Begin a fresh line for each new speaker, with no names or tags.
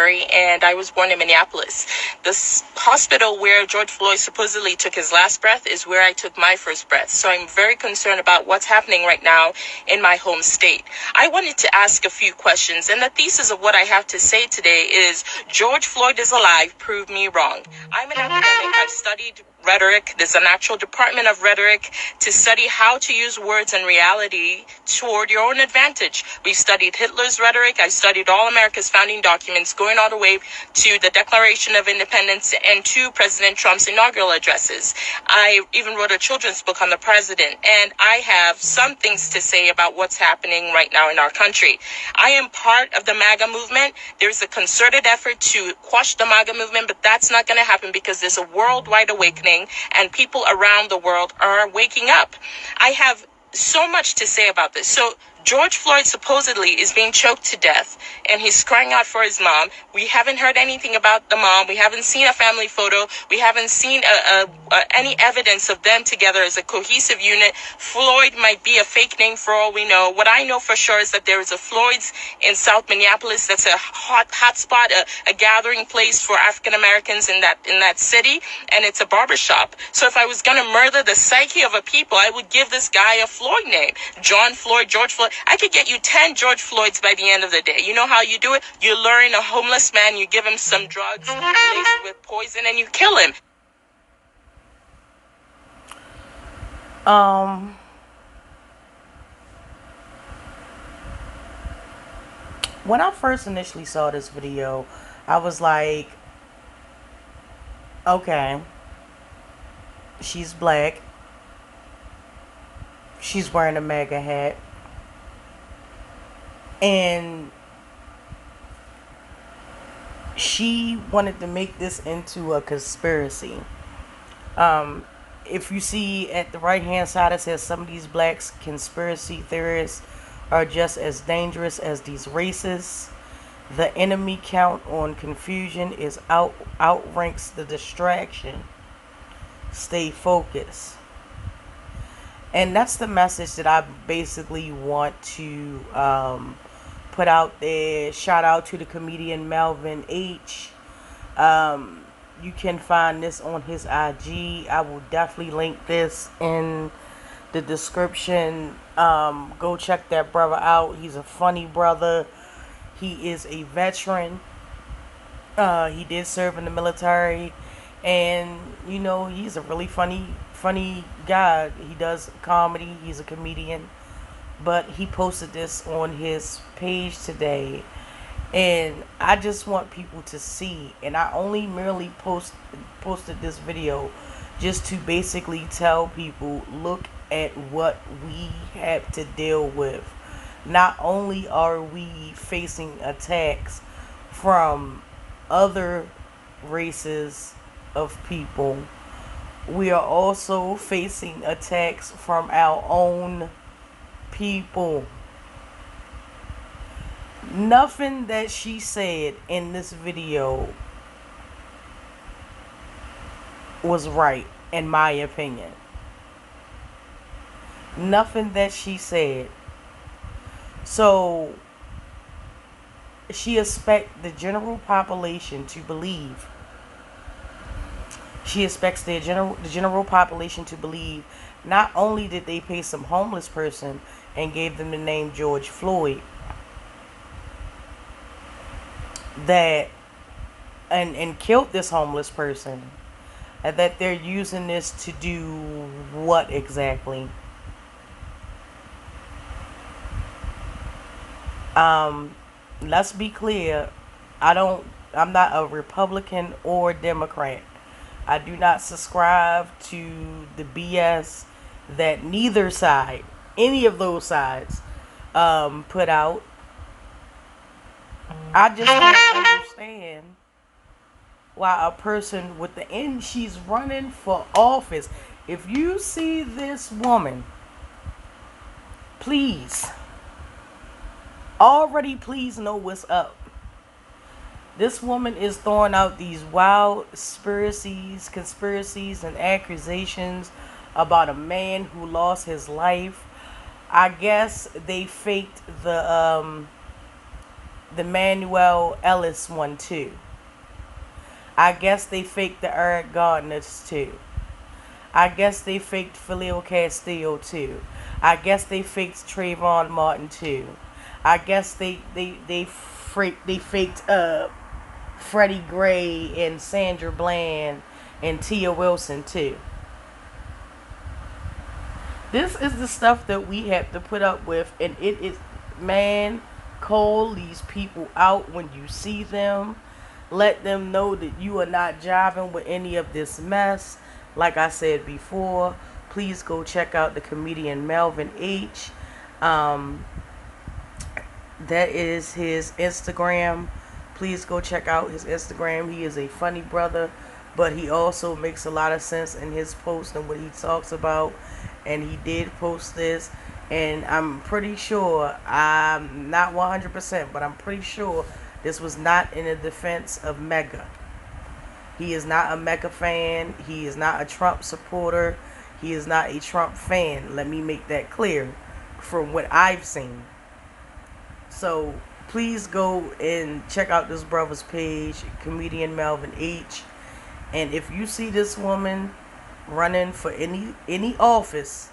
and I was born in Minneapolis. This hospital where George Floyd supposedly took his last breath is where I took my first breath. So I'm very concerned about what's happening right now in my home state. I wanted to ask a few questions, and the thesis of what I have to say today is George Floyd is alive, prove me wrong. I'm an academic. I've studied rhetoric. There's an actual department of rhetoric to study how to use words and reality toward your own advantage. We've studied Hitler's rhetoric. I've studied all America's founding documents, going all the way to the Declaration of Independence and to President Trump's inaugural addresses. I even wrote a children's book on the president, and I have some things to say about what's happening right now in our country. I am part of the MAGA movement. There's a concerted effort to quash the MAGA movement, but that's not going to happen because there's a worldwide awakening and people around the world are waking up. I have so much to say about this. So George Floyd supposedly is being choked to death and he's crying out for his mom. We haven't heard anything about the mom. We haven't seen a family photo. We haven't seen any evidence of them together as a cohesive unit. Floyd might be a fake name for all we know. What I know for sure is that there is a Floyd's in South Minneapolis. That's a hot spot, a gathering place for African Americans in that city, and it's a barbershop. So if I was going to murder the psyche of a people, I would give this guy a Floyd name. John Floyd, George Floyd. I could get you 10 George Floyds by the end of the day. You know how you do it? You lure in a homeless man, you give him some drugs laced with poison, and you kill him.
When I first initially saw this video, I was like, okay, she's black. She's wearing a MAGA hat. And she wanted to make this into a conspiracy. If you see at the right hand side, it says some of these black conspiracy theorists are just as dangerous as these racists. The enemy count on confusion is outranks the distraction. Stay focused. And that's the message that I basically want to put out there. Shout out to the comedian Melvin H. You can find this on his IG. I will definitely link this in the description. Go check that brother out. He's a funny brother. He is a veteran. He did serve in the military. And, you know, he's a really funny guy. He does comedy. He's a comedian. But he posted this on his page today. And I just want people to see. And I only merely posted this video just to basically tell people, look at what we have to deal with. Not only are we facing attacks from other races of people, we are also facing attacks from our own people. Nothing that she said in this video was right, in my opinion. Nothing that she said. So she expects the general population to believe. She expects the general population to believe not only did they pay some homeless person and gave them the name George Floyd, that and killed this homeless person, and that they're using this to do what exactly? Let's be clear. I'm not a Republican or Democrat. I do not subscribe to the BS that neither side, any of those sides, put out. I just don't understand why a person with the end, she's running for office. If you see this woman, please know what's up. This woman is throwing out these wild conspiracies and accusations about a man who lost his life. I guess they faked the the Manuel Ellis one too. I guess they faked the Eric Gardners too. I guess they faked Filio Castillo too. I guess they faked Trayvon Martin too. I guess they faked Freddie Gray and Sandra Bland and Tia Wilson too. This is the stuff that we have to put up with, and it is, man, call these people out when you see them. Let them know that you are not jiving with any of this mess. Like I said before, please go check out the comedian Melvin H. That is his Instagram. Please go check out his Instagram. He is a funny brother, but he also makes a lot of sense in his post and what he talks about. And he did post this, and I'm pretty sure, I'm not 100%, but I'm pretty sure this was not in the defense of Mega. He is not a Mega fan. He is not a Trump supporter. He is not a Trump fan. Let me make that clear from what I've seen. So please go and check out this brother's page, comedian Melvin H. And if you see this woman running for any office,